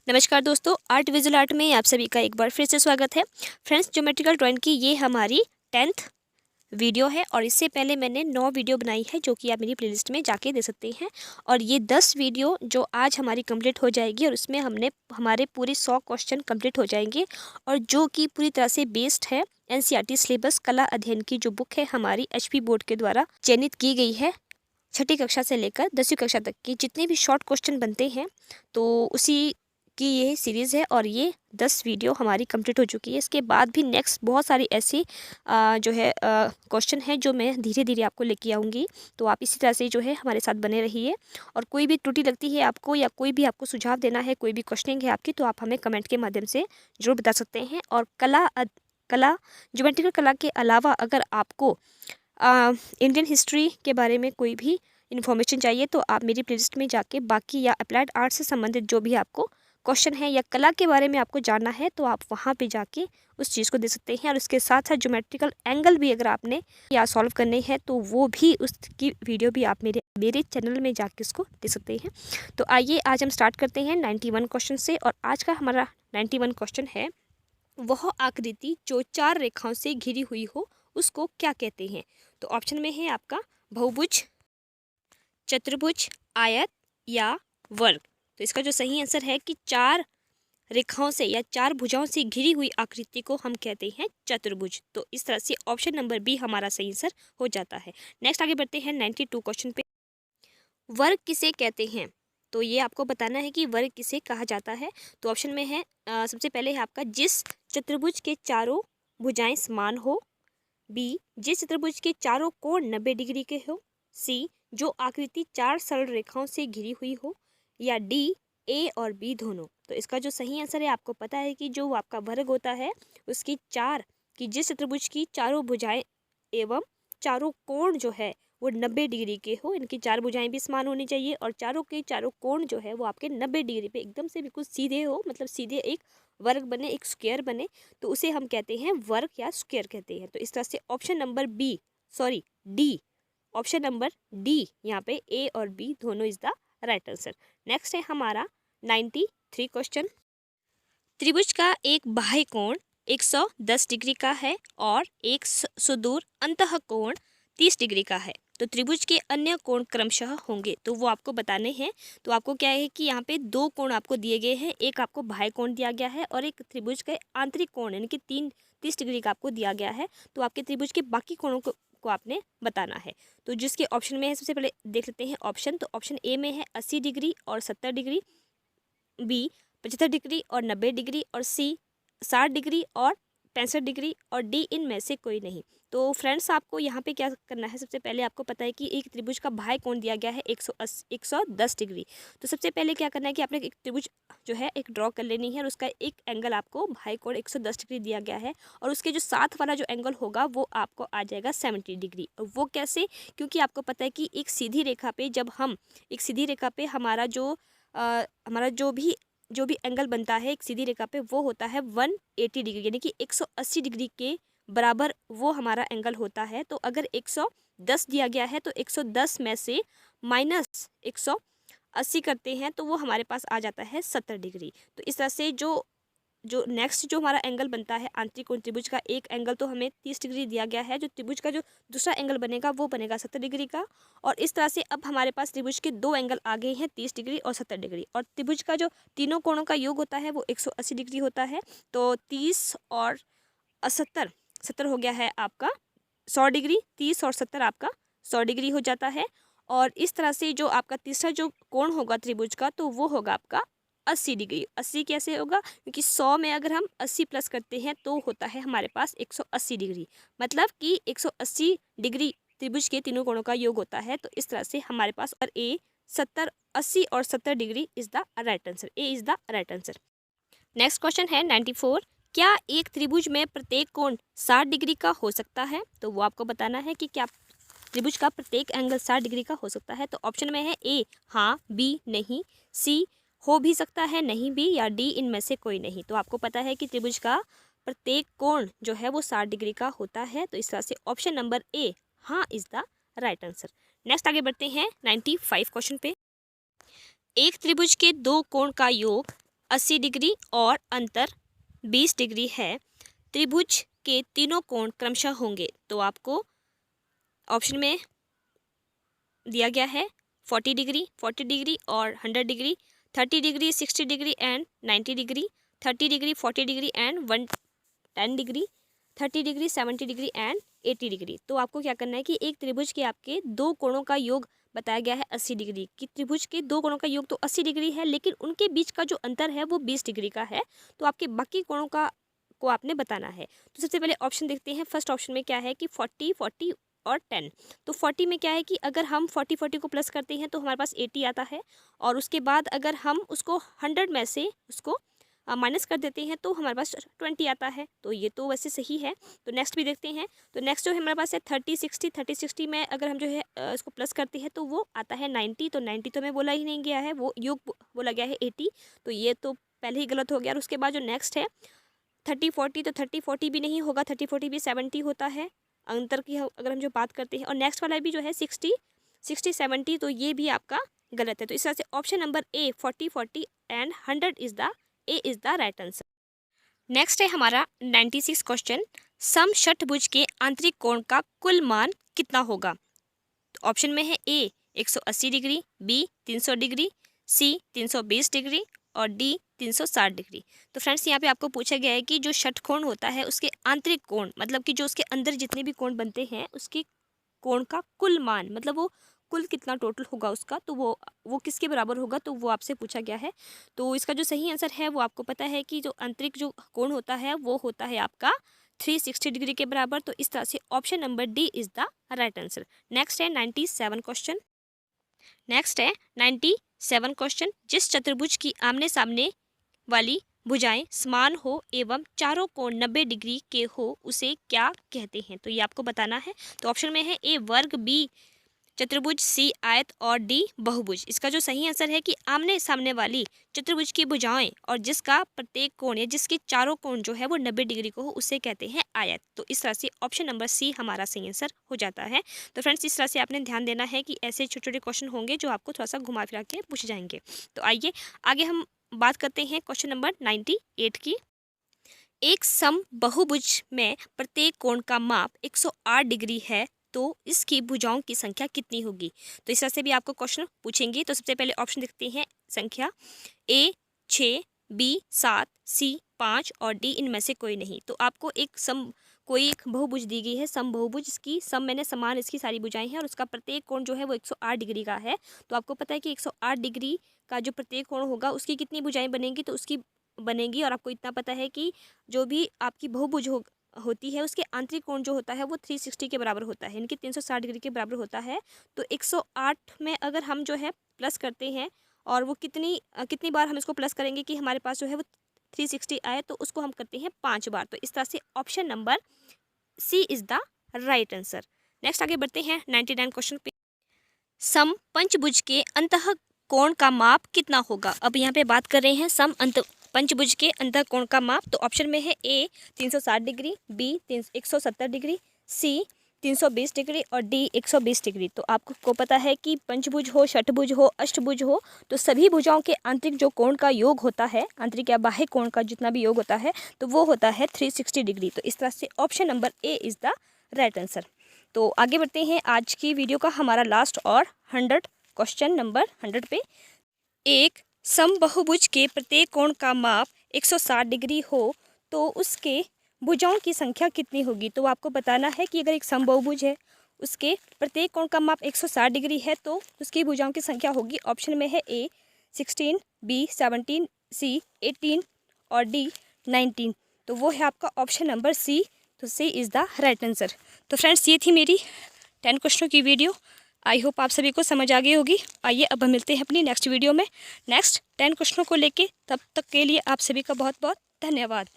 नमस्कार दोस्तों, art visual art में आप सभी का एक बार फिर से स्वागत है। फ्रेंड्स, ज्योमेट्रिकल ड्राइंग की ये हमारी 10th वीडियो है और इससे पहले मैंने 9 वीडियो बनाई है जो कि आप मेरी प्लेलिस्ट में जाके दे सकते हैं। और ये 10 वीडियो जो आज हमारी कंप्लीट हो जाएगी और उसमें हमारे पूरे 100 क्वेश्चन कंप्लीट हो जाएंगे और जो कि पूरी तरह से बेस्ड है एनसीईआरटी सिलेबस कला अध्ययन की जो बुक है हमारी एचपी बोर्ड के द्वारा चयनित की गई है। छठी कक्षा से लेकर 10वीं कक्षा तक की जितने भी शॉर्ट क्वेश्चन बनते हैं तो उसी की ये सीरीज़ है और ये 10 वीडियो हमारी कंप्लीट हो चुकी है। इसके बाद भी नेक्स्ट बहुत सारी ऐसी जो है क्वेश्चन है जो मैं धीरे धीरे आपको लेके आऊँगी। तो आप इसी तरह से जो है हमारे साथ बने रहिए और कोई भी त्रुटि लगती है आपको या कोई भी आपको सुझाव देना है, कोई भी क्वेश्चनिंग है आपकी, तो आप हमें कमेंट के माध्यम से ज़रूर बता सकते हैं। और कला ज्योमेट्रिकल कला के अलावा अगर आपको इंडियन हिस्ट्री के बारे में कोई भी इन्फॉर्मेशन चाहिए तो आप मेरी प्लेलिस्ट में जाके बाकी या अप्लाइड आर्ट से संबंधित जो भी आपको क्वेश्चन है या कला के बारे में आपको जानना है तो आप वहाँ पे जाके उस चीज़ को दे सकते हैं। और उसके साथ साथ ज्योमेट्रिकल एंगल भी अगर आपने या सॉल्व करने हैं तो वो भी उसकी वीडियो भी आप मेरे चैनल में जाके उसको दे सकते हैं। तो आइए आज हम स्टार्ट करते हैं 91 क्वेश्चन से। और आज का हमारा 91 क्वेश्चन है, वह आकृति जो 4 रेखाओं से घिरी हुई हो उसको क्या कहते हैं। तो ऑप्शन में है आपका बहुभुज, चतुर्भुज, आयत या वर्ग। तो इसका जो सही आंसर है कि 4 रेखाओं से या 4 भुजाओं से घिरी हुई आकृति को हम कहते हैं चतुर्भुज। तो इस तरह से ऑप्शन नंबर बी हमारा सही आंसर हो जाता है। नेक्स्ट आगे बढ़ते हैं 92 क्वेश्चन पे। वर्ग किसे कहते हैं, तो ये आपको बताना है कि वर्ग किसे कहा जाता है। तो ऑप्शन में है सबसे पहले है आपका जिस चतुर्भुज के चारों भुजाएं समान हो, बी जिस चतुर्भुज के चारों कोण 90 डिग्री के हो, सी जो आकृति 4 सरल रेखाओं से घिरी हुई हो, या डी ए और बी दोनों। तो इसका जो सही आंसर है, आपको पता है कि जो आपका वर्ग होता है उसकी कि जिस चतुर्भुज की चारों भुजाएं एवं चारों कोण जो है वो 90 डिग्री के हो, इनकी 4 भुजाएं भी समान होनी चाहिए और चारों के चारों कोण जो है वो आपके 90 डिग्री पे एकदम से बिल्कुल सीधे हो, मतलब सीधे एक वर्ग बने, एक स्क्वायर बने, तो उसे हम कहते हैं वर्ग या स्क्वायर कहते हैं। तो इस तरह से option number D, option number D यहाँ पे ए और बी दोनों is the right answer. Next है हमारा 93 क्वेश्चन। त्रिभुज का एक बाह्य कोण 110 डिग्री का है और एक सुदूर अंतः कोण 30 डिग्री का है। तो त्रिभुज के अन्य कोण क्रमशः होंगे, तो वो आपको बताने हैं। तो आपको क्या है कि यहाँ पे 2 कोण आपको दिए गए हैं, एक आपको बाह्य कोण दिया गया है और एक त्रिभुज के आंतरिक कोण यानी कि 30 डिग्री का आपको दिया गया है। तो आपके त्रिभुज के बाकी कोणों को आपने बताना है। तो जिसके ऑप्शन में है, सबसे पहले देख लेते हैं ऑप्शन। तो ऑप्शन ए में है 80 डिग्री और 70 डिग्री, बी 75 डिग्री और 90 डिग्री, और सी 60 डिग्री और 65 डिग्री, और डी इनमें से कोई नहीं। तो फ्रेंड्स, आपको यहाँ पे क्या करना है, सबसे पहले आपको पता है कि एक त्रिभुज का बाह्य कोण दिया गया है 110 डिग्री। तो सबसे पहले क्या करना है कि आपने एक त्रिभुज जो है एक ड्रॉ कर लेनी है और उसका एक एंगल आपको बाह्य कोण 110 डिग्री दिया गया है और उसके जो साथ वाला जो एंगल होगा वो आपको आ जाएगा 70 डिग्री। वो कैसे, क्योंकि आपको पता है कि एक सीधी रेखा पे हमारा जो भी एंगल बनता है एक सीधी रेखा पे वो होता है 180 डिग्री, यानी कि 180 डिग्री के बराबर वो हमारा एंगल होता है। तो अगर 110 दिया गया है तो 110 में से माइनस 180 करते हैं तो वो हमारे पास आ जाता है 70 डिग्री। तो इस तरह से जो नेक्स्ट जो हमारा एंगल बनता है आंतरिक कोण त्रिभुज का, एक एंगल तो हमें 30 डिग्री दिया गया है, जो त्रिभुज का जो दूसरा एंगल बनेगा वो बनेगा 70 डिग्री का। और इस तरह से अब हमारे पास त्रिभुज के 2 एंगल आ गए हैं 30 डिग्री और 70 डिग्री, और त्रिभुज का जो तीनों कोणों का योग होता है वो 180 डिग्री होता है। तो 30 और 70 हो गया है आपका 100 डिग्री, 30 और 70 आपका 100 डिग्री हो जाता है। और इस तरह से जो आपका तीसरा जो कोण होगा त्रिभुज का तो वो होगा आपका 80 डिग्री। 80 कैसे होगा, क्योंकि 100 में अगर हम 80 प्लस करते हैं तो होता है हमारे पास 180 डिग्री, मतलब कि 180 डिग्री त्रिभुज के तीनों कोणों का योग होता है। तो इस तरह से हमारे पास और ए 80 और 70 degree is the right answer, A is the right answer. Next question है 94। क्या एक त्रिभुज में प्रत्येक कोण 60 डिग्री का हो सकता है। तो वो आपको बताना है कि क्या त्रिभुज का प्रत्येक एंगल 60 डिग्री का हो सकता है। तो ऑप्शन में है ए हाँ, बी नहीं, सी हो भी सकता है नहीं भी, या डी इनमें से कोई नहीं। तो आपको पता है कि त्रिभुज का प्रत्येक कोण जो है वो 60 डिग्री का होता है। तो इस तरह से ऑप्शन नंबर ए हाँ is the right answer. Next आगे बढ़ते हैं 95 क्वेश्चन पे। एक त्रिभुज के 2 कोण का योग 80 डिग्री और अंतर 20 डिग्री है, त्रिभुज के तीनों कोण क्रमशः होंगे। तो आपको ऑप्शन में दिया गया है 40 डिग्री और 100 degree, 30 degree, 60 degree and 90 degree, 30 degree, 40 degree and 110 degree, 30 degree, 70 degree and 80 degree. तो आपको क्या करना है कि एक त्रिभुज के आपके दो कोणों का योग बताया गया है 80 डिग्री कि त्रिभुज के दो कोणों का योग तो 80 डिग्री है, लेकिन उनके बीच का जो अंतर है वो 20 डिग्री का है। तो आपके बाकी कोणों को आपने बताना है। तो सबसे पहले ऑप्शन देखते हैं। फर्स्ट ऑप्शन में क्या है कि 40, 40 और 10। तो 40 में क्या है कि अगर हम 40 40 को प्लस करते हैं तो हमारे पास 80 आता है, और उसके बाद अगर हम उसको 100 में से उसको माइनस कर देते हैं तो हमारे पास 20 आता है। तो ये तो वैसे सही है। तो नेक्स्ट भी देखते हैं। तो नेक्स्ट जो है हमारे पास है 30 60 में अगर हम जो है इसको प्लस करते हैं तो वो आता है 90। तो 90 तो हमें बोला ही नहीं गया है, वो योग बोला गया है 80। तो ये तो पहले ही गलत हो गया। और उसके बाद जो नेक्स्ट है 30 40, तो 30 40 भी नहीं होगा, 30 40 भी 70 होता है अंतर की अगर हम जो बात करते हैं। और नेक्स्ट वाला भी जो है 60 60 70, तो ये भी आपका गलत है। तो इस तरह से option number A 40 40 and 100 is the right answer. Next है हमारा 96 क्वेश्चन, सम षटभुज के आंतरिक कोण का कुल मान कितना होगा। तो ऑप्शन में है ए 180 डिग्री, बी 300 डिग्री, सी 320 डिग्री और डी 360 डिग्री। तो फ्रेंड्स यहाँ पे आपको पूछा गया है कि जो षटकोण होता है उसके आंतरिक कोण, मतलब कि जो उसके अंदर जितने भी कोण बनते हैं उसके कोण का कुल मान, मतलब वो कुल कितना टोटल होगा उसका, तो वो किसके बराबर होगा, तो वो आपसे पूछा गया है। तो इसका जो सही आंसर है वो आपको पता है कि जो आंतरिक जो कोण होता है वो होता है आपका 360 डिग्री के बराबर। तो इस तरह से option number D is the right answer. Next है 97 क्वेश्चन। नेक्स्ट है 97 क्वेश्चन, जिस चतुर्भुज की आमने सामने वाली भुजाएं समान हो एवं चारों कोण 90 डिग्री के हो उसे क्या कहते हैं। तो ये आपको बताना है। तो ऑप्शन में है ए वर्ग, बी चतुर्भुज, सी आयत और डी बहुभुज। इसका जो सही आंसर है कि आमने सामने वाली चतुर्भुज की भुजाएं और जिसका प्रत्येक कोण या जिसके चारों कोण जो है वो 90 डिग्री को हो उसे कहते हैं आयत। तो इस तरह से ऑप्शन नंबर सी हमारा सही आंसर हो जाता है। तो फ्रेंड्स इस तरह से आपने ध्यान देना है कि ऐसे छोटे छोटे क्वेश्चन होंगे जो आपको थोड़ा सा घुमा फिरा के पूछ जाएंगे। तो आइए आगे हम बात करते हैं क्वेश्चन नंबर 98 की। एक सम बहुभुज में प्रत्येक कोण का माप 108 डिग्री है, तो इसकी भुजाओं की संख्या कितनी होगी। तो इस तरह से भी आपको क्वेश्चन पूछेंगे। तो सबसे पहले ऑप्शन देखते हैं संख्या, ए 6, बी 7, सी 5 और डी इनमें से कोई नहीं। तो आपको कोई एक बहुभुज दी गई है, सम बहुभुज, इसकी सम मैंने समान इसकी सारी भुजाएं हैं और उसका प्रत्येक कोण जो है वो 108 डिग्री का है। तो आपको पता है कि 108 डिग्री का जो प्रत्येक कोण होगा उसकी कितनी भुजाएं बनेंगी, तो उसकी बनेगी। और आपको इतना पता है कि जो भी आपकी बहुभुज होती है उसके आंतरिक कोण जो होता है वो 360 के बराबर होता है, इनकी 360 डिग्री के बराबर होता है। तो 108 में अगर हम जो है प्लस करते हैं और वो कितनी बार हम इसको प्लस करेंगे कि हमारे पास जो है वो 360 आए, तो उसको हम करते हैं 5 बार। तो इस तरह से option number C is the right answer. Next आगे बढ़ते हैं 99 क्वेश्चन पे। सम पंचभुज के अंतः कोण का माप कितना होगा। अब यहाँ पे बात कर रहे हैं पंचभुज के अंतः कोण का माप। तो ऑप्शन में है ए 360 डिग्री, बी 170 डिग्री, सी 320 डिग्री और डी 120 डिग्री। तो आपको पता है कि पंचभुज हो, षटभुज हो, अष्टभुज हो, तो सभी भुजाओं के आंतरिक जो कोण का योग होता है, आंतरिक या बाह्य कोण का जितना भी योग होता है, तो वो होता है 360 डिग्री। तो इस तरह से option number A is the right answer. तो आगे बढ़ते हैं आज की वीडियो का हमारा लास्ट और 100 क्वेश्चन नंबर 100 पे। एक समबहुभुज के प्रत्येक कोण का माप 160 डिग्री हो तो उसके भुजाओं की संख्या कितनी होगी। तो आपको बताना है कि अगर एक समबहुभुज है उसके प्रत्येक कोण का माप 160 डिग्री है तो उसकी भुजाओं की संख्या होगी। ऑप्शन में है ए 16, बी 17, सी 18 और डी 19। तो वो है आपका ऑप्शन नंबर सी। तो C is the right answer. तो फ्रेंड्स ये थी मेरी 10 क्वेश्चनों की वीडियो। आई होप आप सभी को समझ आ गई होगी। आइए अब हम मिलते हैं अपनी नेक्स्ट वीडियो में नेक्स्ट 10 क्वेश्चनों को लेके। तब तक के लिए आप सभी का बहुत बहुत धन्यवाद।